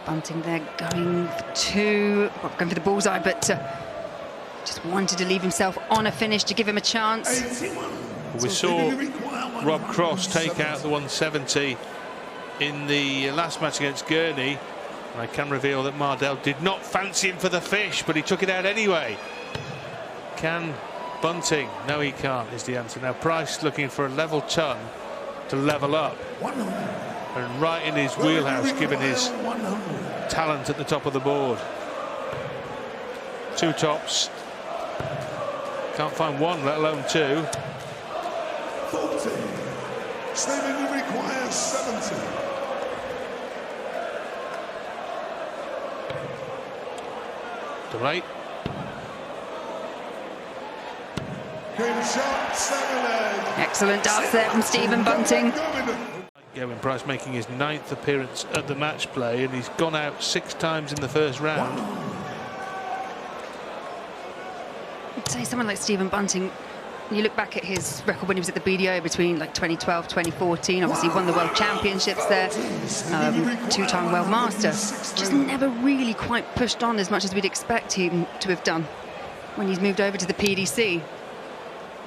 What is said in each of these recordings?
Bunting there going for the bullseye, but just wanted to leave himself on a finish to give him a chance. We saw Rob Cross take out the 170 in the last match against Gurney. And I can reveal that Mardell did not fancy him for the fish, but he took it out anyway. Can Bunting? No, he can't, is the answer. Now Price looking for a level ton to level up. And right in his wheelhouse, given his talent at the top of the board. Two tops. Can't find one, let alone two. 40. Stephen requires 70. The right. Game shot, 7-8. Excellent darts there from Stephen Bunting. Gavin Price making his 9th appearance at the match play, and he's gone out 6 times in the first round. I'd say someone like Stephen Bunting, you look back at his record when he was at the BDO between like 2012, 2014, obviously won the World Championships there, 2-time World Master. Just never really quite pushed on as much as we'd expect him to have done when he's moved over to the PDC.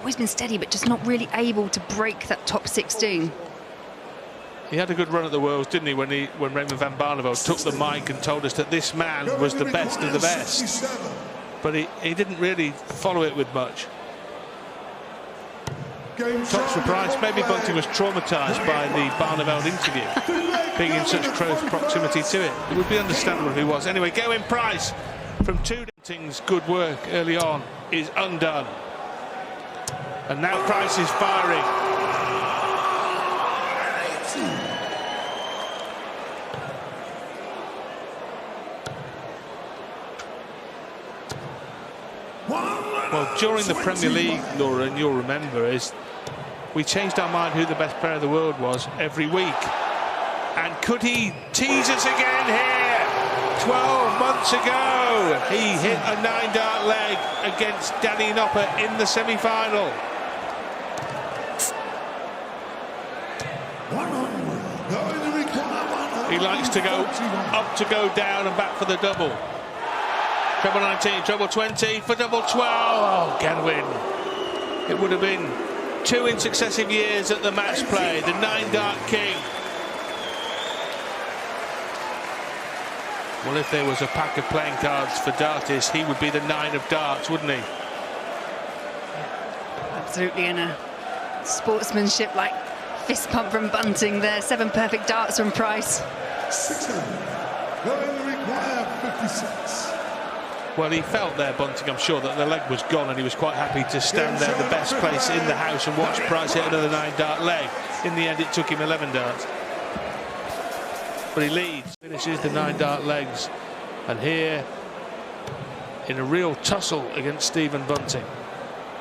Always been steady, but just not really able to break that top 16. He had a good run at the Worlds, didn't he, when Raymond van Barneveld took the mic and told us that this man was the best of the best. But he didn't really follow it with much. Tops for Price. Maybe Bunting was traumatised by the Barneveld interview, being in such close proximity to it. It would be understandable if he was. Anyway, Gavin Price from 2. Bunting's good work early on is undone. And now Price is firing. Well, during the Premier League, Laura, and you'll remember, is we changed our mind who the best player of the world was every week. And could he tease us again here? 12 months ago, he hit a 9-dart leg against Danny Nopper in the semi-final. He likes to go up to go down and back for the double. Treble 19, treble 20 for double 12. Oh, Ganwin. It would have been 2 in successive years at the match play. The 9-dart king. Well, if there was a pack of playing cards for dartists, he would be the 9 of darts, wouldn't he? Absolutely, in a sportsmanship like fist pump from Bunting there. 7 perfect darts from Price. 6. Going to require 56. Well, he felt there, Bunting, I'm sure, that the leg was gone, and he was quite happy to stand there, the best place in the house, and watch Price hit another 9-dart leg. In the end, it took him 11 darts. But he leads, finishes the 9-dart legs. And here, in a real tussle against Stephen Bunting.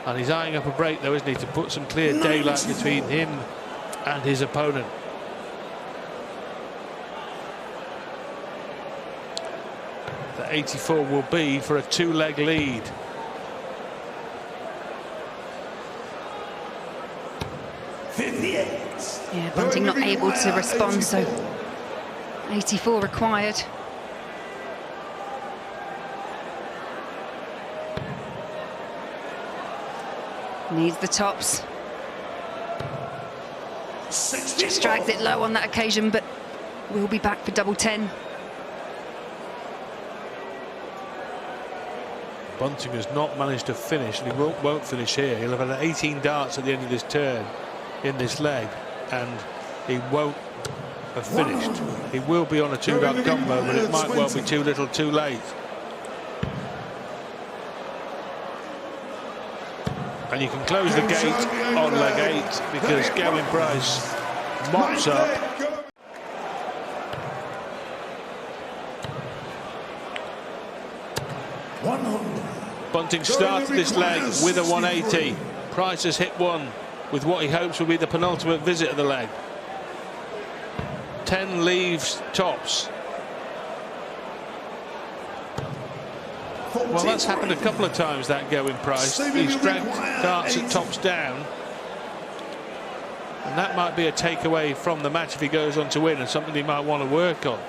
And he's eyeing up a break, though, isn't he, to put some clear daylight between him and his opponent. The 84 will be for a 2-leg lead. Yeah, Bunting not able to respond, so 84 required. Needs the tops. Just drags it low on that occasion, but we'll be back for double 10. Bunting has not managed to finish, and he won't finish here. He'll have had 18 darts at the end of this turn in this leg, and he won't have finished. He will be on a 2-dart combo, but it might well be too little too late. And you can close the gate on leg 8 because Gavin Price mops up. Bunting started this leg with a 180. Price has hit one with what he hopes will be the penultimate visit of the leg. 10 leaves tops. Well, that's happened a couple of times, that Gavin Price. He's dragged darts at tops down. And that might be a takeaway from the match if he goes on to win, and something he might want to work on.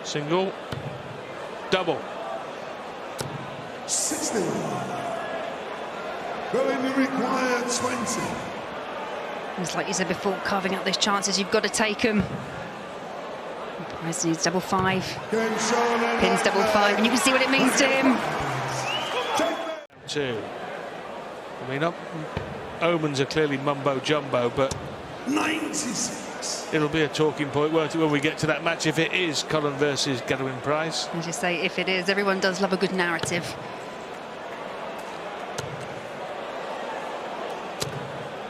Single, double. 60. Going to require 20. It's like you said before, carving out those chances, you've got to take them. Price needs double 5. Pins double 5, and you can see what it means to him. 2. I mean, omens are clearly mumbo jumbo, but 96. it'll be a talking point, won't it, when we get to that match, if it is Cullen versus Gerwyn Price. As you say, if it is, everyone does love a good narrative.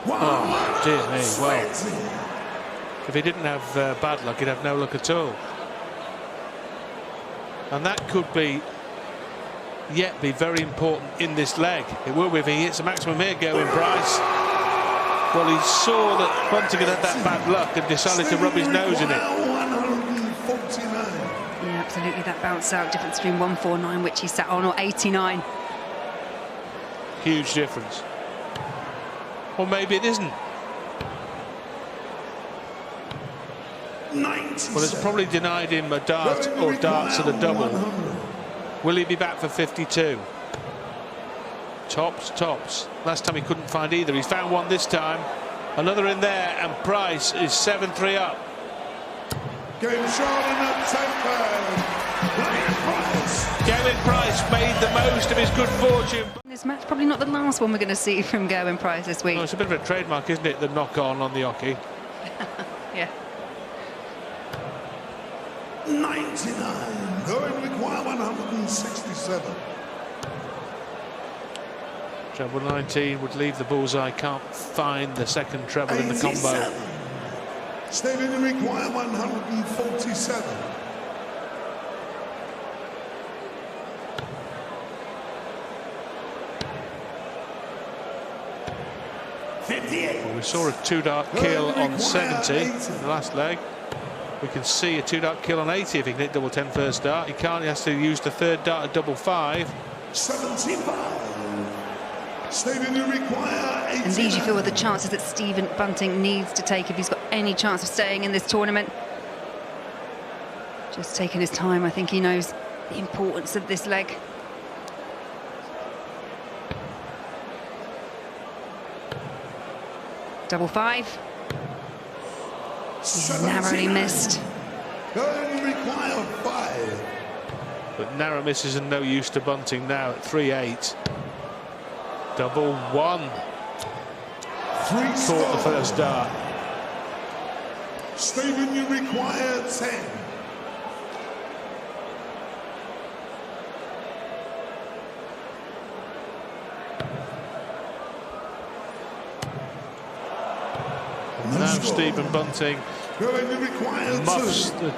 Oh, dear me. Well, if he didn't have bad luck, he'd have no luck at all. And that could be very important in this leg. It will be if he hits the maximum here, Gerwyn Price. Well, he saw that Bunting had that bad luck and decided to rub his nose in it. 149. Yeah, absolutely. That bounce out difference between 149, which he sat on, or 89. Huge difference. Or maybe it isn't. 97. Well, it's probably denied him a dart or darts at a double. Will he be back for 52? Tops, tops. Last time he couldn't find either. He's found one this time. Another in there, and Price is 7-3 up. Game shot in the tempo. Gerwyn Price made the most of his good fortune. This match, probably not the last one we're going to see from Gerwyn Price this week. Oh, it's a bit of a trademark, isn't it? The knock-on on the hockey. Yeah. 99. Going to require 167. Treble 19 would leave the bullseye. Can't find the second treble in the combo. Staying to require 147. 58. Well, we saw a 2-dart kill on 70 in the last leg. We can see a 2-dart kill on 80 if he can hit double 10 first dart. He can't. He has to use the third dart at double 5. 75. Staying to require 80. And these, you feel, are the chances that Stephen Bunting needs to take if he's got any chance of staying in this tournament. Just taking his time. I think he knows the importance of this leg. Double 5. He's narrowly missed. Going to require 5. But narrow misses and no use to Bunting now at 3-8. Double 1. Caught the first dart. Stephen, you require 10. Now Stephen Bunting muffs the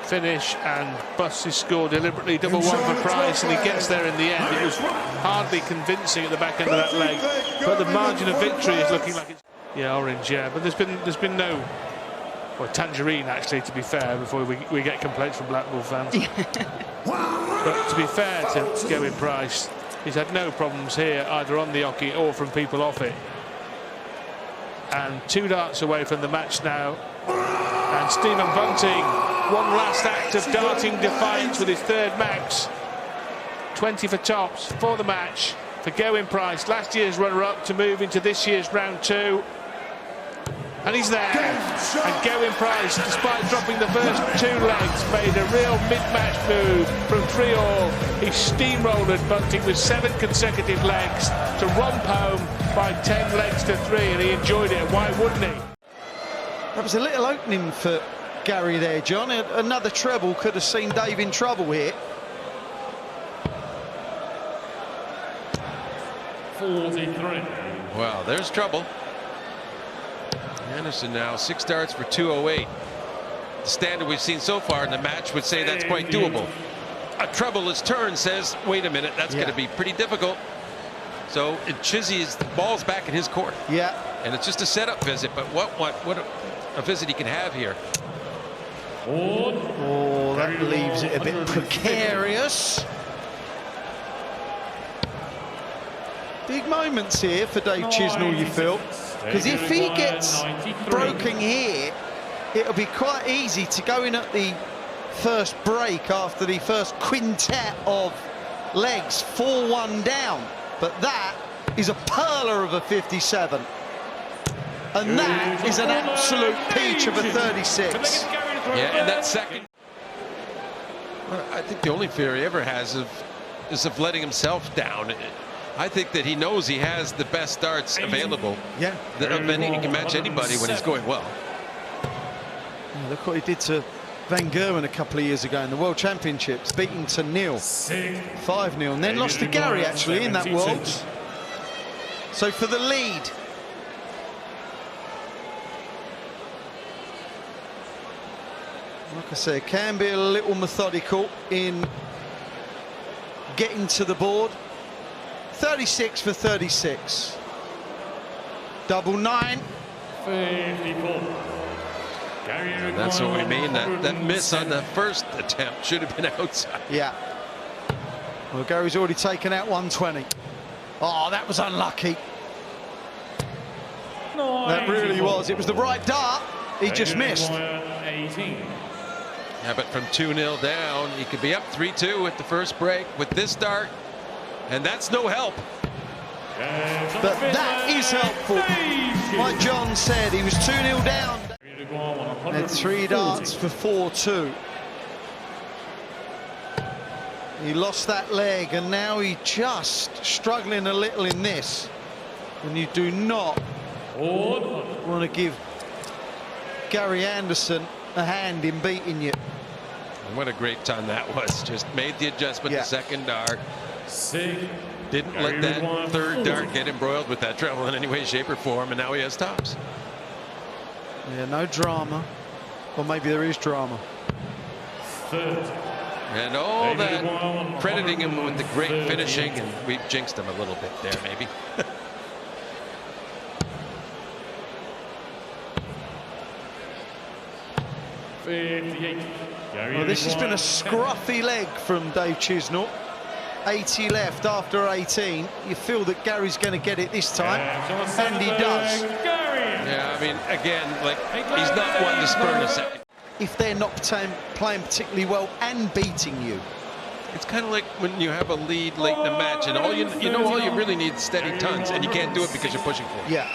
finish and busts his score deliberately. Double 1 for Price, and he gets there in the end. It was hardly convincing at the back end of that leg, but the margin of victory is looking like it's orange, yeah. But there's been no, well, tangerine actually, to be fair, before we get complaints from Blackpool fans. But to be fair to Gerwyn Price, he's had no problems here either on the hockey or from people off it. And 2 darts away from the match now, and Stephen Bunting, one last act of darting defiance with his third max. 20 for tops for the match for Gerwyn Price, last year's runner-up, to move into this year's round 2. And he's there. And Gerwyn Price, despite dropping the first 2 legs, made a real mid-match move from 3-all. He steamrolled Bunting with 7 consecutive legs to romp home by 10 legs to 3, and he enjoyed it. Why wouldn't he? That was a little opening for Gary there, John. Another treble could have seen Dave in trouble here. 43. Well, there's trouble. Anderson now 6 darts for 208. The standard we've seen so far in the match would say that's quite doable. A treble is turned says, wait a minute, that's going to be pretty difficult. So Chizzy, the ball's back in his court. Yeah. And it's just a setup visit, but what a visit he can have here. Oh, that leaves it a bit precarious. Big moments here for Dave Chisnall, you feel? Because if he gets broken here, it'll be quite easy to go in at the first break after the first quintet of legs, 4-1 down. But that is a perler of a 57. And that is an absolute peach of a 36. Yeah, and that second. Well, I think the only fear he ever has is of letting himself down. I think that he knows he has the best starts available. Yeah. He can match anybody when he's going well. Yeah, look what he did to Van Gerwen a couple of years ago in the World Championships, beating to Neil 5-0, and then lost to Gary actually in that Worlds. So for the lead, like I say, can be a little methodical in getting to the board. 36 for 36. Double 9. 54. That's what we mean. That miss on the first attempt should have been outside. Yeah. Well, Gary's already taken out 120. Oh, that was unlucky. That really was. It was the right dart. He just missed. 18. Yeah, but from 2-0 down, he could be up 3-2 at the first break with this dart, and that's no help. But that is helpful. Like John said, he was 2-0 down. Had 3 darts for 4-2. He lost that leg, and now he's just struggling a little in this. And you do not want to give Gary Anderson a hand in beating you. And what a great time that was. Just made the adjustment, the second dart. Didn't let that third dart get embroiled with that treble in any way, shape, or form, and now he has tops. Yeah, no drama. Or maybe there is drama. And all that crediting him with the great finishing, and we jinxed him a little bit there, maybe. Well, this has been a scruffy leg from Dave Chisnall. 80 left after 18. You feel that Gary's going to get it this time, and he does. Yeah, I mean, again, like, he's not one to spurn a second. If they're not playing particularly well and beating you. It's kind of like when you have a lead late in the match, and all you really need is steady tons, and you can't do it because you're pushing for it. Yeah.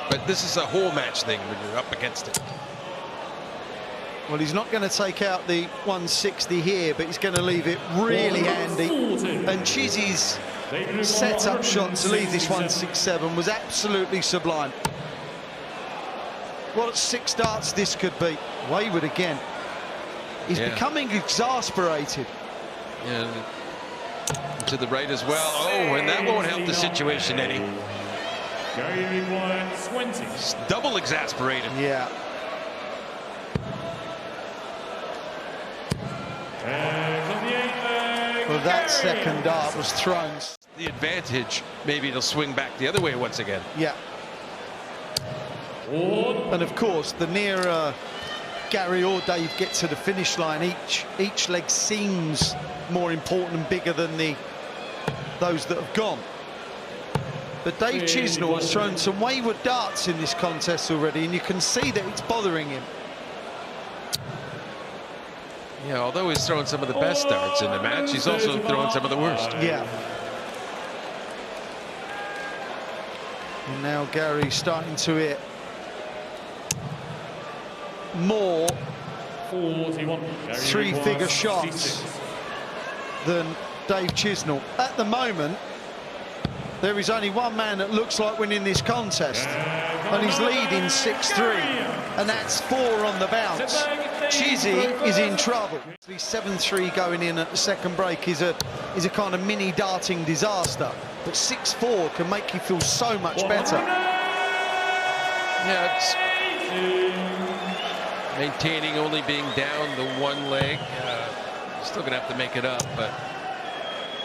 But this is a whole match thing when you're up against it. Well, he's not going to take out the 160 here, but he's going to leave it really handy. And Chizzy's set-up shot to leave this 167 was absolutely sublime. What 6 darts this could be. Wayward again. He's becoming exasperated. And to the right as well. Oh, and that won't help the situation, Eddie. It's double exasperated. Yeah. Well, that second dart was thrown. The advantage, maybe it'll swing back the other way once again. Yeah. And of course, the nearer Gary or Dave get to the finish line, each leg seems more important and bigger than those that have gone. But Dave Chisnall has thrown some wayward darts in this contest already, and you can see that it's bothering him. Yeah, although he's throwing some of the best darts in the match, he's also throwing some of the worst. Yeah. And now Gary's starting to hit more 3-figure shots than Dave Chisnall. At the moment, there is only one man that looks like winning this contest, and he's leading 6-3, and that's 4 on the bounce. Chizzy is in trouble. 7-3 going in at the second break is a kind of mini darting disaster, but 6-4 can make you feel so much better. Yeah, it's maintaining only being down the one leg. Still gonna have to make it up, but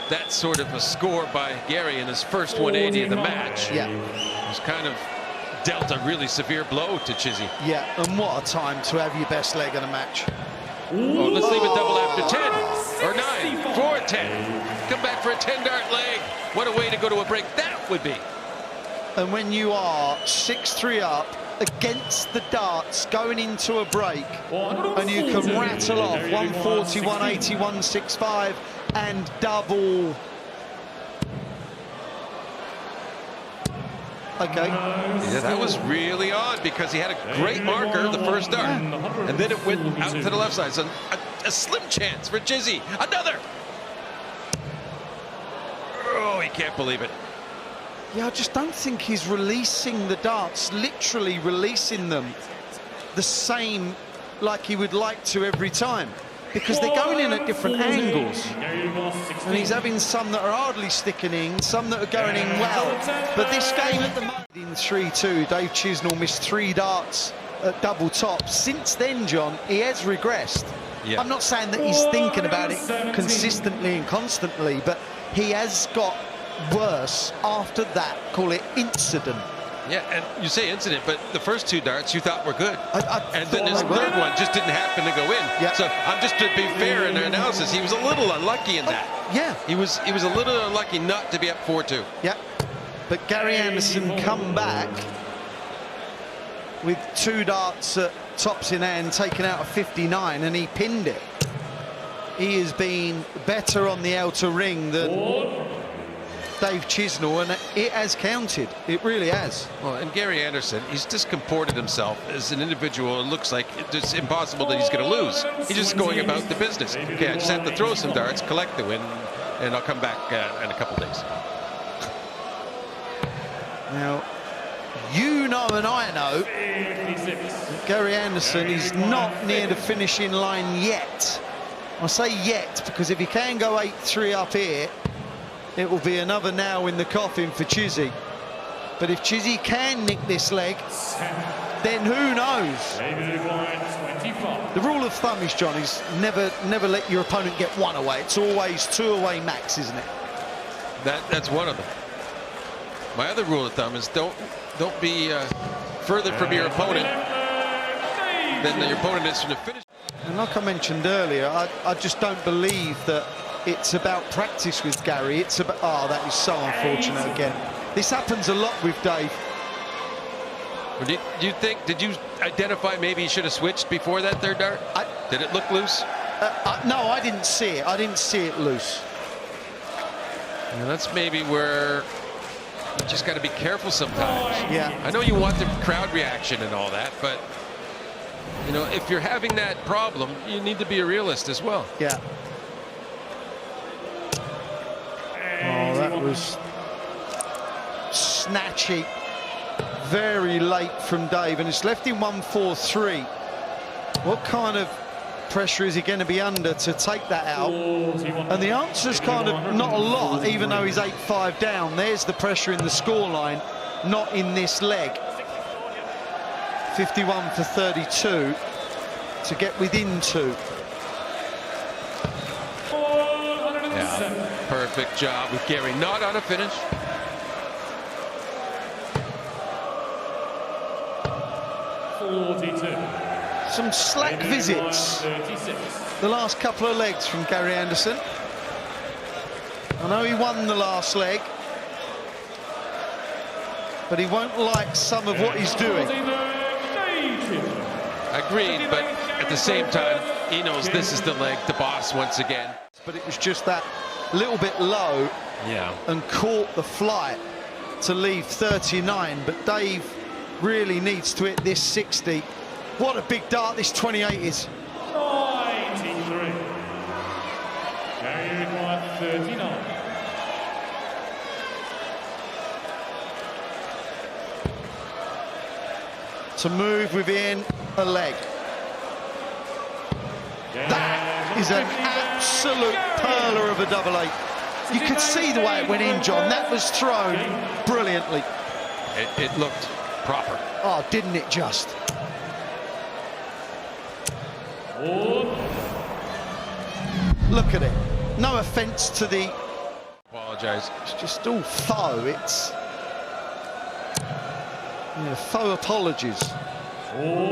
that sort of a score by Gary in his first 180 of the match was kind of dealt a really severe blow to Chizzy. Yeah, and what a time to have your best leg in a match. Oh, let's leave it double after 10 or 9 for 10. Come back for a 10-dart leg. What a way to go to a break that would be. And when you are 6-3 up against the darts going into a break, and you can rattle off 140, 180, 165 and double. Okay. Yeah, that was really odd because he had a great marker the first dart, and then it went out to the left side. So a slim chance for Chizzy. Another. Oh, he can't believe it. Yeah, I just don't think he's releasing the darts, literally releasing them the same like he would like to every time, because they're going in at different angles. And he's having some that are hardly sticking in, some that are going in well. But this game at the moment, in 3-2, Dave Chisnall missed 3 darts at double top. Since then, John, he has regressed. Yeah. I'm not saying that he's thinking about it consistently and constantly, but he has got worse after that, call it incident. Yeah, and you say incident, but the first 2 darts you thought were good. And then his they were. third one just didn't happen to go in. Yeah. So I'm just to be fair in their analysis, he was a little unlucky in that. Yeah. He was a little unlucky not to be up 4-2. Yeah. But Gary Anderson come back with 2 darts at tops in hand, taken out of 59, and he pinned it. He has been better on the outer ring than Dave Chisnall, and it has counted. It really has. Well, and Gary Anderson, he's just comported himself as an individual. It looks like it's impossible that he's going to lose. He's just going about the business. Okay, I just have to throw some darts, collect the win, and I'll come back in a couple days. Now, you know and I know that Gary Anderson is not near the finishing line yet. I say yet because if he can go 8-3 up here, it will be another nail in the coffin for Chizzy. But if Chizzy can nick this leg, then who knows? The rule of thumb is, John, is never let your opponent get 1 away. It's always 2 away max, isn't it? That's one of them. My other rule of thumb is don't be further from your opponent than your opponent is from the finish. And like I mentioned earlier, I just don't believe that it's about practice with Gary. It's about, oh, that is so unfortunate again. This happens a lot with Dave. Do you think, did you identify maybe he should have switched before that third dart? Did it look loose? No, I didn't see it. I didn't see it loose. And that's maybe where you just got to be careful sometimes. Yeah. I know you want the crowd reaction and all that, but you know, if you're having that problem, you need to be a realist as well. Yeah. Oh, that was snatchy, very late from Dave, and it's left him 1-4-3. What kind of pressure is he going to be under to take that out? And the answer's kind of not a lot, even though he's 8-5 down. There's the pressure in the scoreline, not in this leg. 51 for 32 to get within 2. Yeah, perfect job with Gary, not on a finish. Some slack visits the last couple of legs from Gary Anderson. I know he won the last leg, but he won't like some of what he's doing. Agreed, but at the same time, he knows this is the leg, the boss once again. But it was just that little bit low, yeah, and caught the flight to leave 39. But Dave really needs to hit this 60. What a big dart this 28 is. 93. Gary required 39. To move within a leg. That is an absolute perler of a double 8. You could see the way it went in, John. That was thrown brilliantly. It looked proper. Oh, didn't it just? Look at it. No offence to the... Apologize. It's just all faux. It's... yeah, faux apologies.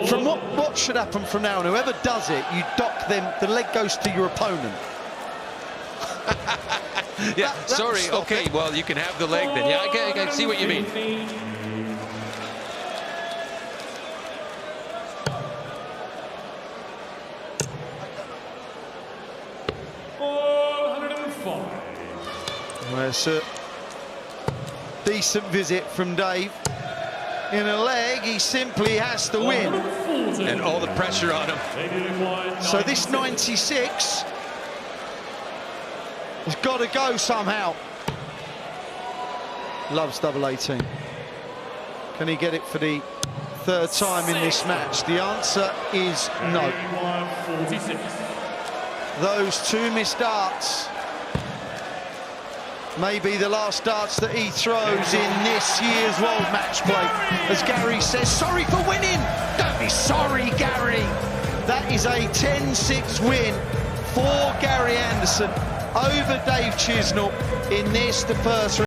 From what should happen from now on, whoever does it, you dock them, the leg goes to your opponent. Yeah, That sorry. stopped Okay, it. well, you can have the leg then. Yeah, I can see what you mean. 405. Well, it's a decent visit from Dave. In a leg, he simply has to win. 140. And all the pressure on him. So this 96 has got to go somehow. Loves double 18. Can he get it for the third time in this match? The answer is no. 46. Those two missed darts may be the last darts that he throws in this year's World Matchplay. As Gary says, sorry for winning. Don't be sorry, Gary. That is a 10-6 win for Gary Anderson over Dave Chisnall in this, the first round.